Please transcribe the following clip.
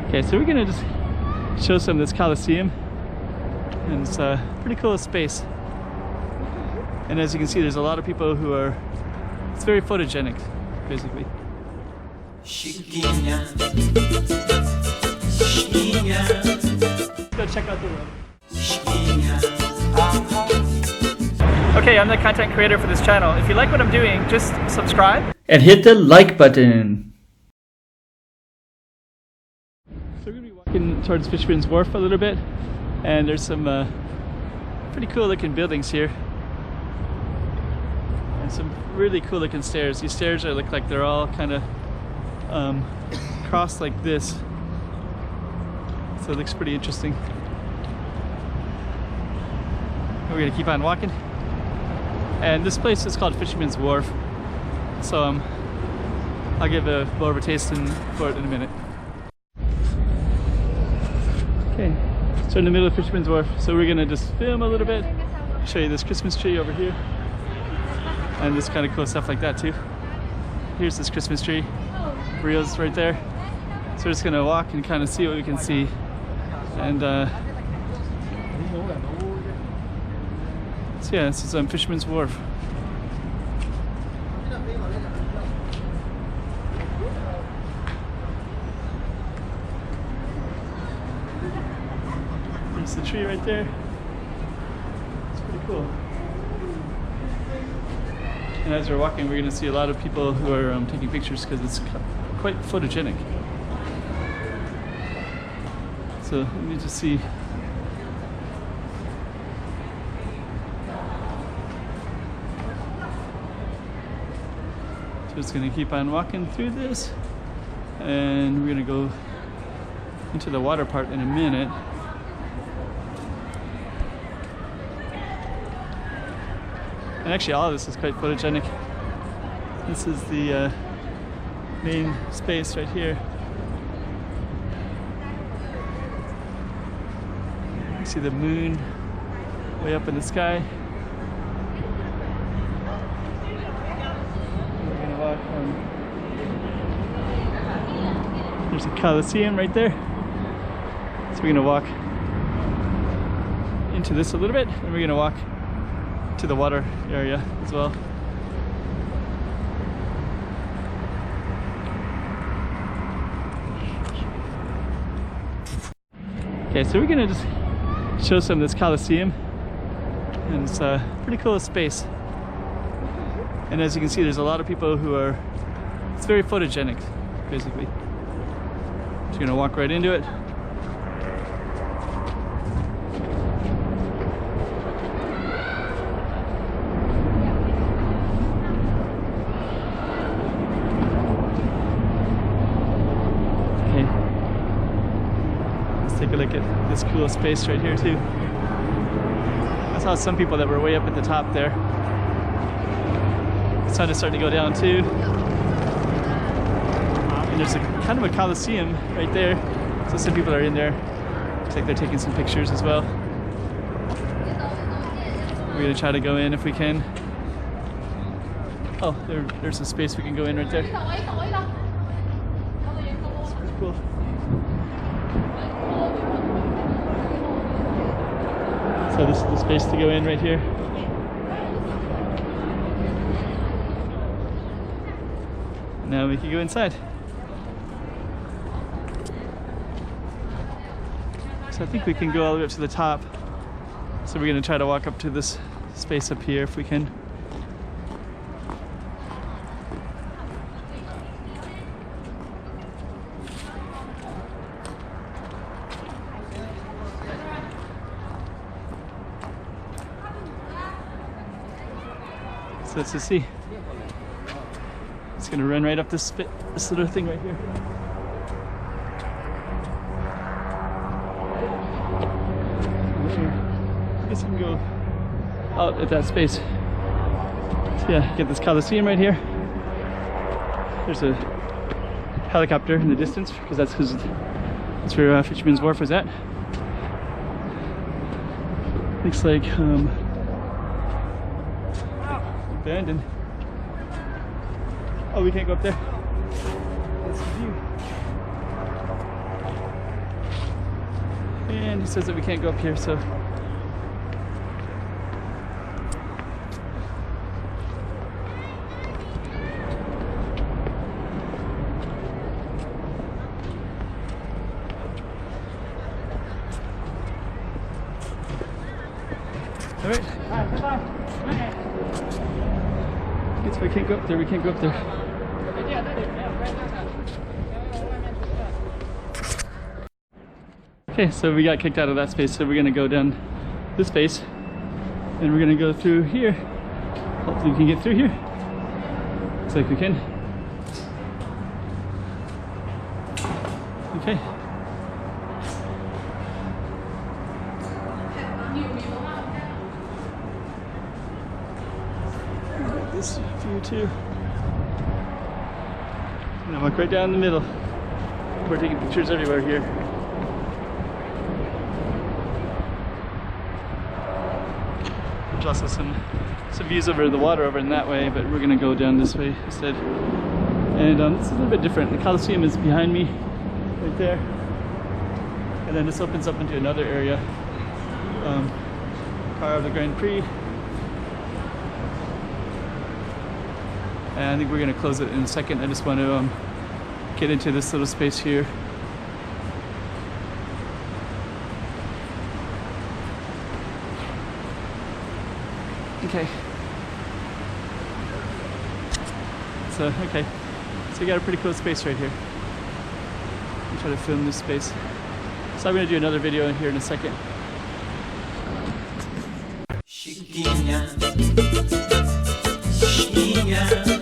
Okay, so we're gonna just show some of this Colosseum, and it's a pretty cool space. And as you can see, there's a lot of people who are, it's very photogenic, basically. Go check out the room. Okay, I'm the content creator for this channel. If you like what I'm doing, just subscribe and hit the like button. So we're going to be walking towards Fisherman's Wharf a little bit, and there's some pretty cool looking buildings here. And some really cool looking stairs. These stairs look like they're all kind of crossed like this. So it looks pretty interesting. We're going to keep on walking. And this place is called Fisherman's Wharf. So I'll give more of a taste for it in a minute. Okay, so in the middle of Fisherman's Wharf. So we're gonna just film a little bit, show you this Christmas tree over here. And this kind of cool stuff like that too. Here's this Christmas tree. Rio's right there. So we're just gonna walk and kind of see what we can see. And so yeah, this is Fisherman's Wharf. There's the tree right there. It's pretty cool. And as we're walking, we're going to see a lot of people who are taking pictures because it's quite photogenic. So let me just see. Just gonna keep on walking through this, and we're gonna go into the water part in a minute. And actually all of this is quite photogenic. This is the main space right here. You see the moon way up in the sky. There's a Colosseum right there. So we're gonna walk into this a little bit, and we're gonna walk to the water area as well. Okay, so we're gonna just show some of this Colosseum, and it's a pretty cool space. And as you can see, there's a lot of people who are, it's very photogenic, basically. Just gonna walk right into it. Okay. Let's take a look at this cool space right here too. I saw some people that were way up at the top there. The sun is starting to go down too. And there's a kind of a Colosseum right there. So some people are in there. Looks like they're taking some pictures as well. We're gonna try to go in if we can. Oh, there's a space we can go in right there. It's pretty cool. So this is the space to go in right here. Now we can go inside. So I think we can go all the way up to the top. So we're going to try to walk up to this space up here if we can. So let's just see. It's going to run right up this little thing right here. I guess you can go out at that space. So yeah, get this Colosseum right here. There's a helicopter in the distance because that's where Fisherman's Wharf was at. Looks like abandoned. Oh, we can't go up there. That's the view. And he says that we can't go up here, so. All right. Guess we can't go up there. We can't go up there. Okay, so we got kicked out of that space, so we're gonna go down this space, and we're gonna go through here. Hopefully, we can get through here. Looks like we can. Okay. This view too. I'm gonna walk right down the middle. We're taking pictures everywhere here. There's also some views over the water over in that way, but we're gonna go down this way instead. And it's a little bit different. The Colosseum is behind me, right there. And then this opens up into another area. Car of the Grand Prix. And I think we're going to close it in a second. I just want to get into this little space here. Okay. So, okay. So we got a pretty cool space right here. I'm trying to film this space. So I'm going to do another video here in a second. Chiquinha, Chiquinha.